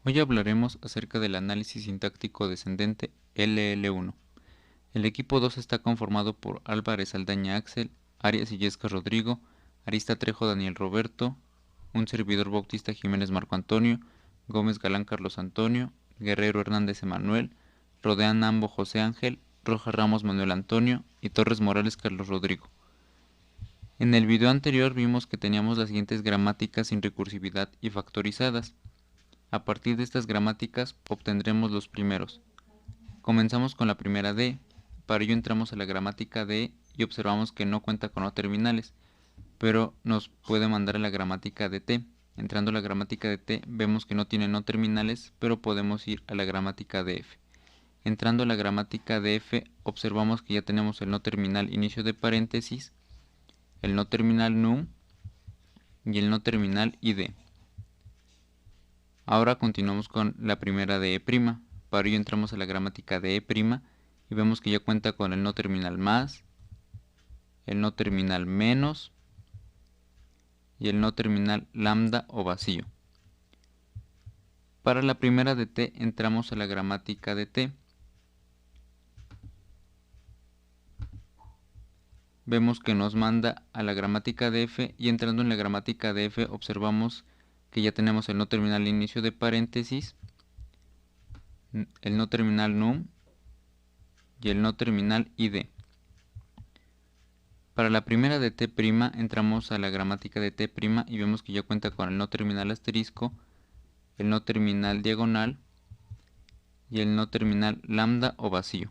Hoy hablaremos acerca del análisis sintáctico descendente LL1. El equipo 2 está conformado por Álvarez Saldaña Axel, Arias Illescas Rodrigo, Arista Trejo Daniel Roberto, un servidor Bautista Jiménez Marco Antonio, Gómez Galán Carlos Antonio, Guerrero Hernández Emanuel, Rodeán Ambo José Ángel, Rojas Ramos Manuel Antonio y Torres Morales Carlos Rodrigo. En el video anterior vimos que teníamos las siguientes gramáticas sin recursividad y factorizadas. A partir de estas gramáticas obtendremos los primeros. Comenzamos con la primera D. Para ello entramos a la gramática D y observamos que no cuenta con no terminales, pero nos puede mandar a la gramática de T. Entrando a la gramática de T vemos que no tiene no terminales, pero podemos ir a la gramática de F. Entrando a la gramática de F observamos que ya tenemos el no terminal inicio de paréntesis, el no terminal num y el no terminal id. Ahora continuamos con la primera de E'. Para ello entramos a la gramática de E' y vemos que ya cuenta con el no terminal más, el no terminal menos y el no terminal lambda o vacío. Para la primera de T entramos a la gramática de T. Vemos que nos manda a la gramática de F y entrando en la gramática de F observamos que ya tenemos el no terminal inicio de paréntesis, el no terminal num y el no terminal id. Para la primera de T' entramos a la gramática de T' y vemos que ya cuenta con el no terminal asterisco, el no terminal diagonal y el no terminal lambda o vacío.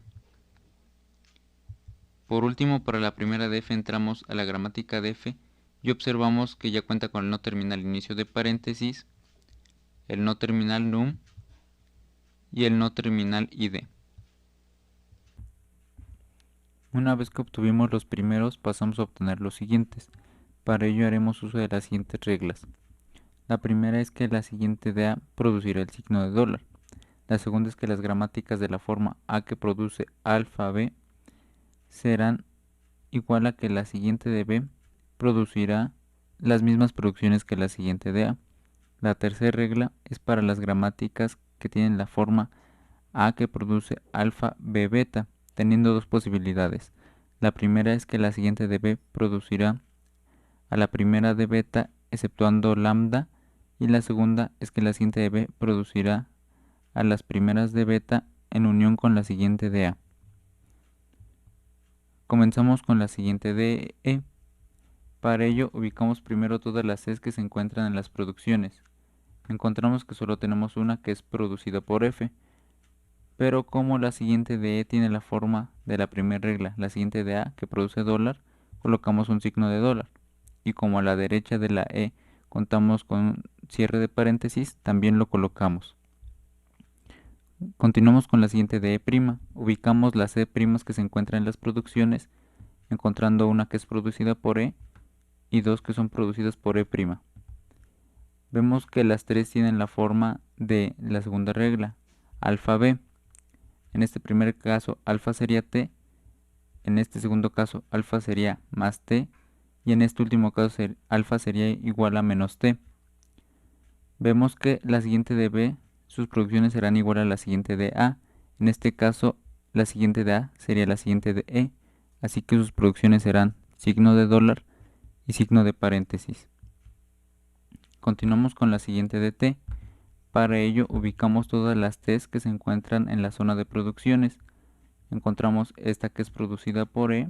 Por último, para la primera de F entramos a la gramática de F y observamos que ya cuenta con el no terminal inicio de paréntesis, el no terminal num y el no terminal id. Una vez que obtuvimos los primeros, pasamos a obtener los siguientes. Para ello haremos uso de las siguientes reglas. La primera es que la siguiente DA producirá el signo de dólar. La segunda es que las gramáticas de la forma A que produce alfa B serán igual a que la siguiente de B producirá las mismas producciones que la siguiente de A. La tercera regla es para las gramáticas que tienen la forma A que produce alfa B beta, teniendo dos posibilidades. La primera es que la siguiente de B producirá a la primera de beta exceptuando lambda, y la segunda es que la siguiente de B producirá a las primeras de beta en unión con la siguiente de A. Comenzamos con la siguiente de E. Para ello ubicamos primero todas las Cs que se encuentran en las producciones. Encontramos que solo tenemos una que es producida por F, pero como la siguiente de E tiene la forma de la primera regla, la siguiente de A que produce dólar, colocamos un signo de dólar, y como a la derecha de la E contamos con un cierre de paréntesis, también lo colocamos. Continuamos con la siguiente de E', ubicamos las E' que se encuentran en las producciones, encontrando una que es producida por E y dos que son producidas por E'. Vemos que las tres tienen la forma de la segunda regla, alfa B. En este primer caso alfa sería T, en este segundo caso alfa sería más T y en este último caso alfa sería igual a menos T. Vemos que la siguiente de B, sus producciones serán igual a la siguiente de A. En este caso la siguiente de A sería la siguiente de E, así que sus producciones serán signo de dólar y signo de paréntesis. Continuamos con la siguiente de T. Para ello ubicamos todas las T's que se encuentran en la zona de producciones. Encontramos esta que es producida por E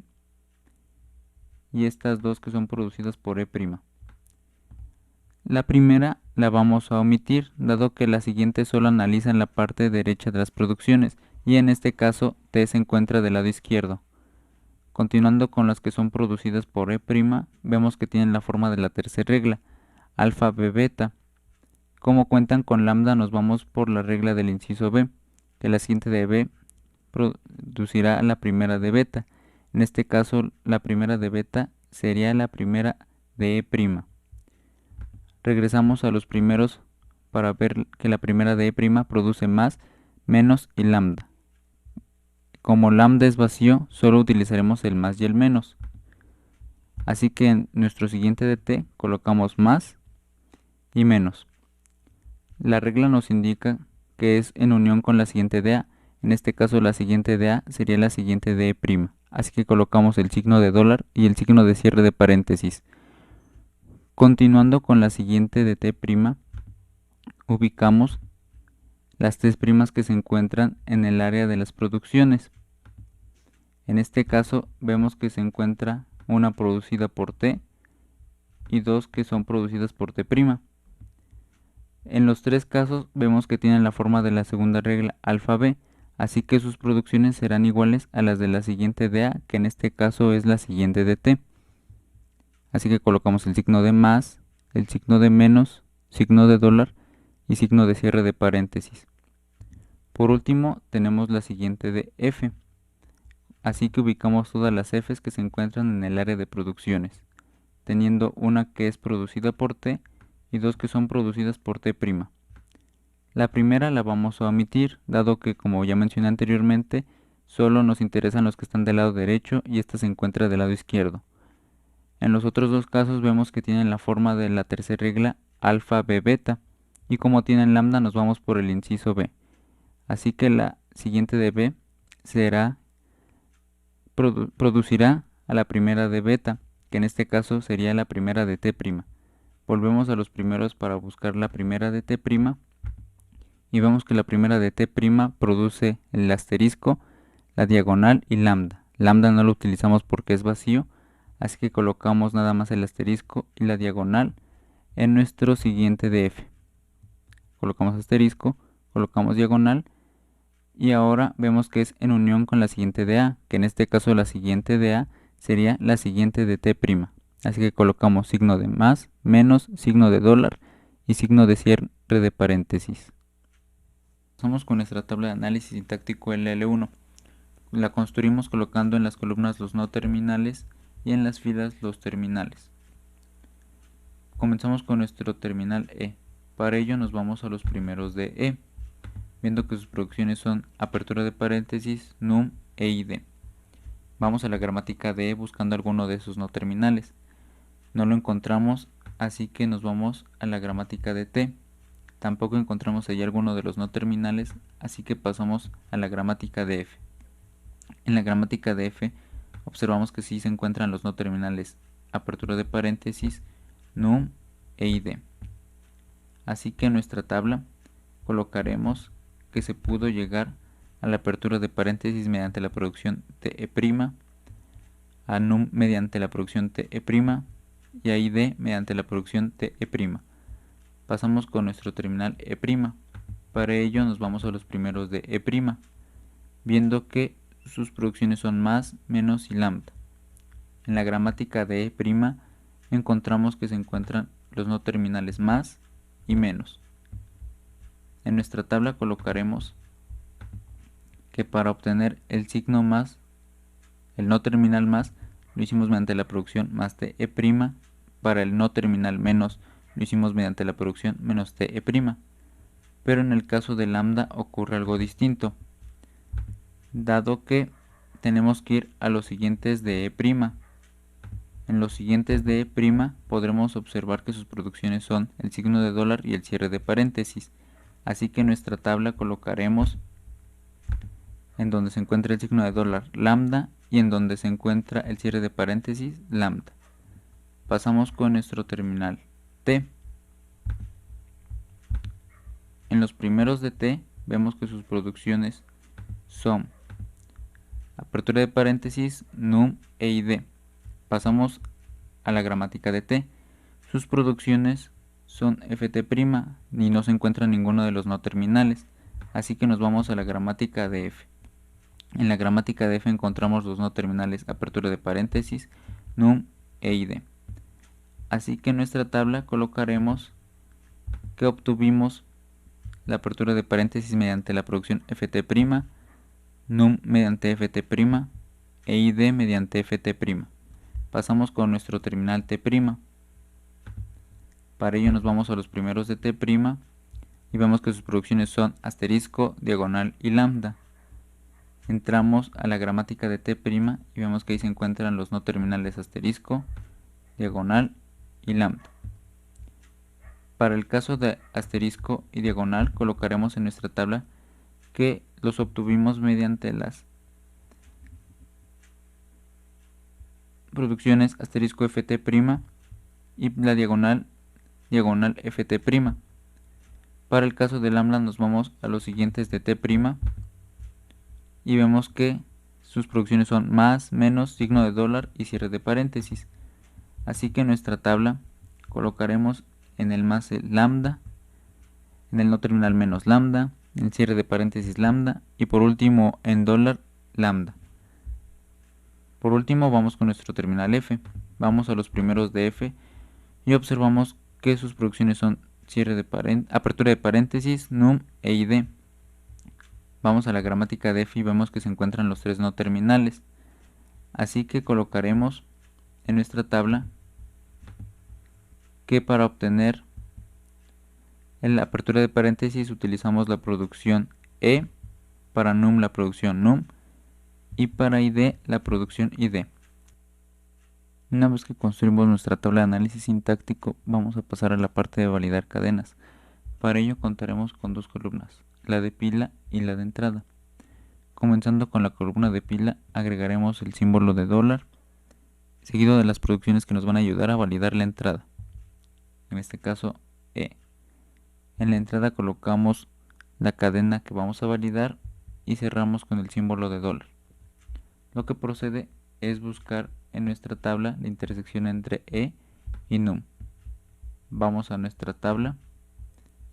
y estas dos que son producidas por E'. La primera la vamos a omitir, dado que la siguiente solo analiza en la parte derecha de las producciones y en este caso T se encuentra del lado izquierdo. Continuando con las que son producidas por E', vemos que tienen la forma de la tercera regla, alfa B beta. Como cuentan con lambda, nos vamos por la regla del inciso B, que la siguiente de B producirá la primera de beta. En este caso, la primera de beta sería la primera de E'. Regresamos a los primeros para ver que la primera de E' produce más, menos y lambda. Como lambda es vacío, solo utilizaremos el más y el menos. Así que en nuestro siguiente de T colocamos más y menos. La regla nos indica que es en unión con la siguiente DA. En este caso la siguiente DA sería la siguiente DE'. Así que colocamos el signo de dólar y el signo de cierre de paréntesis. Continuando con la siguiente de T', ubicamos las T' que se encuentran en el área de las producciones. En este caso vemos que se encuentra una producida por T y dos que son producidas por T'. En los tres casos vemos que tienen la forma de la segunda regla alfa B, así que sus producciones serán iguales a las de la siguiente DA, que en este caso es la siguiente de T. Así que colocamos el signo de más, el signo de menos, signo de dólar y signo de cierre de paréntesis. Por último tenemos la siguiente de F, así que ubicamos todas las F's que se encuentran en el área de producciones, teniendo una que es producida por T y dos que son producidas por T'. La primera la vamos a omitir, dado que, como ya mencioné anteriormente, solo nos interesan los que están del lado derecho y esta se encuentra del lado izquierdo. En los otros dos casos vemos que tienen la forma de la tercera regla alfa b beta, y como tienen lambda nos vamos por el inciso B. Así que la siguiente de B producirá a la primera de beta, que en este caso sería la primera de T'. Volvemos a los primeros para buscar la primera de T' y vemos que la primera de T' produce el asterisco, la diagonal y lambda. Lambda no lo utilizamos porque es vacío, así que colocamos nada más el asterisco y la diagonal en nuestro siguiente de F. Colocamos asterisco, colocamos diagonal y ahora vemos que es en unión con la siguiente de A, que en este caso la siguiente de A sería la siguiente de T'. Así que colocamos signo de más, menos, signo de dólar y signo de cierre de paréntesis. Pasamos con nuestra tabla de análisis sintáctico LL1. La construimos colocando en las columnas los no terminales y en las filas los terminales. Comenzamos con nuestro terminal E. Para ello nos vamos a los primeros de E, viendo que sus producciones son apertura de paréntesis, num e id. Vamos a la gramática de E buscando alguno de esos no terminales. No lo encontramos, así que nos vamos a la gramática de T. Tampoco encontramos allí alguno de los no terminales, así que pasamos a la gramática de F. En la gramática de F observamos que sí se encuentran los no terminales apertura de paréntesis, num e id. Así que en nuestra tabla colocaremos que se pudo llegar a la apertura de paréntesis mediante la producción TE', a num mediante la producción TE' y a id mediante la producción TE'. Pasamos con nuestro terminal E'. Para ello nos vamos a los primeros de E', viendo que sus producciones son más, menos y lambda. En la gramática de E' encontramos que se encuentran los no terminales más y menos. En nuestra tabla colocaremos que para obtener el signo más, el no terminal más, lo hicimos mediante la producción más TE'. Para el no terminal menos, lo hicimos mediante la producción menos TE'. Pero en el caso de lambda ocurre algo distinto, dado que tenemos que ir a los siguientes de E'. En los siguientes de E' podremos observar que sus producciones son el signo de dólar y el cierre de paréntesis. Así que en nuestra tabla colocaremos en donde se encuentra el signo de dólar lambda y en donde se encuentra el cierre de paréntesis lambda. Pasamos con nuestro terminal T. En los primeros de T vemos que sus producciones son apertura de paréntesis, num e id. Pasamos a la gramática de T. Sus producciones son ft' y no se encuentra ninguno de los no terminales, así que nos vamos a la gramática de F. En la gramática de F encontramos los no terminales apertura de paréntesis, num e id. Así que en nuestra tabla colocaremos que obtuvimos la apertura de paréntesis mediante la producción ft', num mediante ft' e id mediante ft'. Pasamos con nuestro terminal T'. Para ello nos vamos a los primeros de T' y vemos que sus producciones son asterisco, diagonal y lambda. Entramos a la gramática de T' y vemos que ahí se encuentran los no terminales asterisco, diagonal y lambda. Para el caso de asterisco y diagonal, colocaremos en nuestra tabla que los obtuvimos mediante las producciones asterisco ft' y la diagonal ft'. Para el caso de lambda nos vamos a los siguientes de t' y vemos que sus producciones son más, menos, signo de dólar y cierre de paréntesis. Así que en nuestra tabla colocaremos en el más el lambda, en el no terminal menos lambda, en cierre de paréntesis lambda y por último en dólar lambda. Por último vamos con nuestro terminal f. Vamos a los primeros de f y observamos que sus producciones son apertura de paréntesis, num e id. Vamos a la gramática de f y vemos que se encuentran los tres no terminales. Así que colocaremos en nuestra tabla que para obtener en la apertura de paréntesis utilizamos la producción e, para num la producción num y para id la producción id. Una vez que construimos nuestra tabla de análisis sintáctico, vamos a pasar a la parte de validar cadenas. Para ello contaremos con dos columnas, la de pila y la de entrada. Comenzando con la columna de pila, agregaremos el símbolo de dólar, seguido de las producciones que nos van a ayudar a validar la entrada. En este caso, E. En la entrada colocamos la cadena que vamos a validar y cerramos con el símbolo de dólar. Lo que procede es buscar en nuestra tabla la intersección entre E y num. Vamos a nuestra tabla,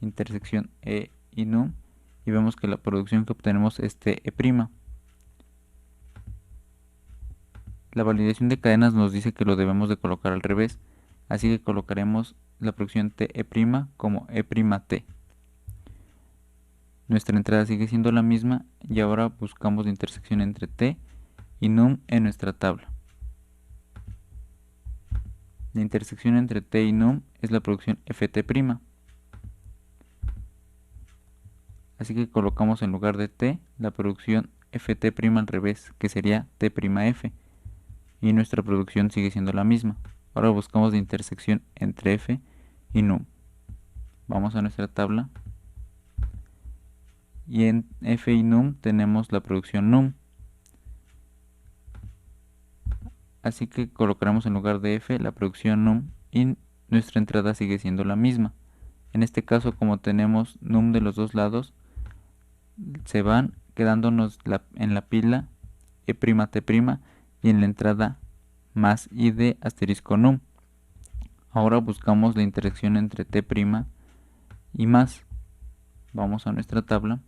intersección E y num, y vemos que la producción que obtenemos es TE'. La validación de cadenas nos dice que lo debemos de colocar al revés, así que colocaremos la producción TE' como E'T. Nuestra entrada sigue siendo la misma y ahora buscamos la intersección entre T y num en nuestra tabla. La intersección entre T y num es la producción Ft'. Así que colocamos en lugar de T la producción Ft' al revés, que sería T'F. Y nuestra producción sigue siendo la misma. Ahora buscamos la intersección entre F y num. Vamos a nuestra tabla. Y en F y num tenemos la producción num. Así que colocaremos en lugar de F la producción num y nuestra entrada sigue siendo la misma. En este caso, como tenemos num de los dos lados, se van quedándonos en la pila E'T' y en la entrada más id asterisco num. Ahora buscamos la intersección entre T' y más. Vamos a nuestra tabla.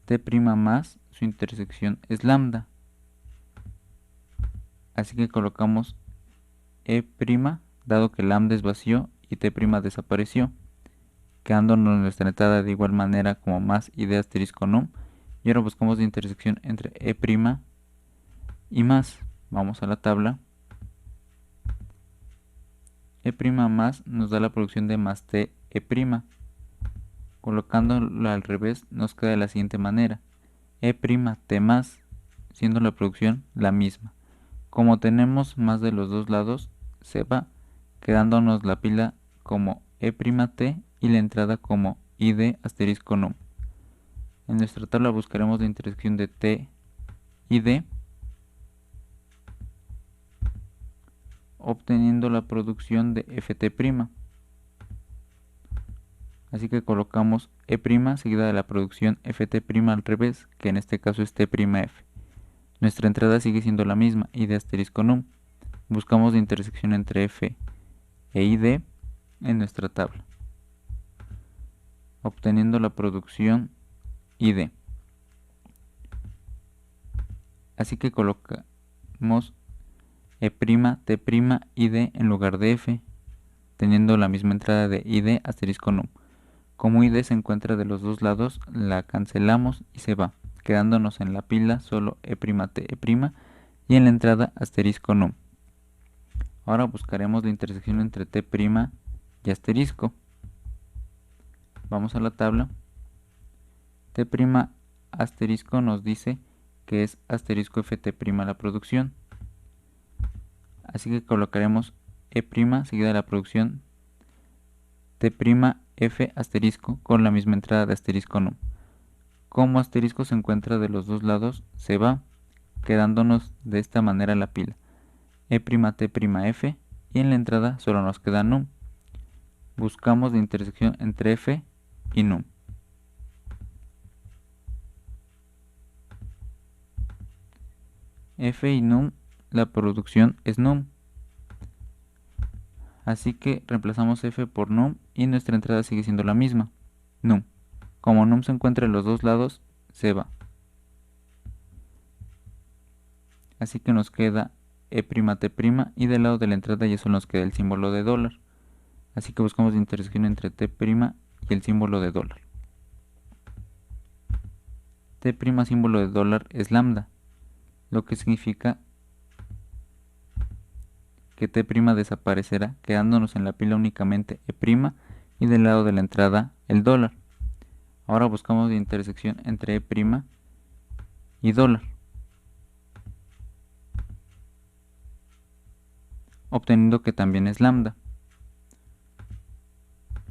T' más, su intersección es lambda. Así que colocamos E', dado que lambda es vacío y T' desapareció, quedándonos nuestra entrada de igual manera como más id asterisco num. Y ahora buscamos la intersección entre E' y más. Vamos a la tabla. E' más nos da la producción de más T'E'. Colocándola al revés nos queda de la siguiente manera. E'T más, siendo la producción la misma. Como tenemos más de los dos lados, se va quedándonos la pila como E'T y la entrada como id asterisco num. En nuestra tabla buscaremos la intersección de T y D, obteniendo la producción de Ft'. Así que colocamos E' seguida de la producción Ft' al revés, que en este caso es T'F. Nuestra entrada sigue siendo la misma, id asterisco num. Buscamos la intersección entre F e id en nuestra tabla, obteniendo la producción id. Así que colocamos E'T' id en lugar de F, teniendo la misma entrada de id asterisco num. Como id se encuentra de los dos lados, la cancelamos y se va, quedándonos en la pila solo E'T' y en la entrada asterisco num. Ahora buscaremos la intersección entre T' y asterisco. Vamos a la tabla. T' asterisco nos dice que es asterisco Ft' la producción. Así que colocaremos E' seguida de la producción T'F asterisco con la misma entrada de asterisco num. Como asterisco se encuentra de los dos lados, se va, quedándonos de esta manera la pila. E'T'F y en la entrada solo nos queda num. Buscamos la intersección entre F y num. F y num, la producción es num. Así que reemplazamos F por num y nuestra entrada sigue siendo la misma, num. Como num se encuentra en los dos lados, se va. Así que nos queda E'T' y del lado de la entrada ya solo nos queda el símbolo de dólar. Así que buscamos la intersección entre T' y el símbolo de dólar. T' símbolo de dólar es lambda, lo que significa que T' desaparecerá, quedándonos en la pila únicamente E' y del lado de la entrada el dólar. Ahora buscamos la intersección entre E' y dólar, obteniendo que también es lambda,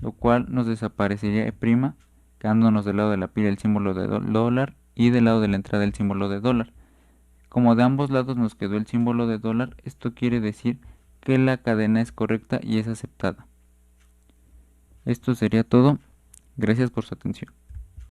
lo cual nos desaparecería E', quedándonos del lado de la pila el símbolo de dólar y del lado de la entrada el símbolo de dólar. Como de ambos lados nos quedó el símbolo de dólar, esto quiere decir que la cadena es correcta y es aceptada. Esto sería todo. Gracias por su atención.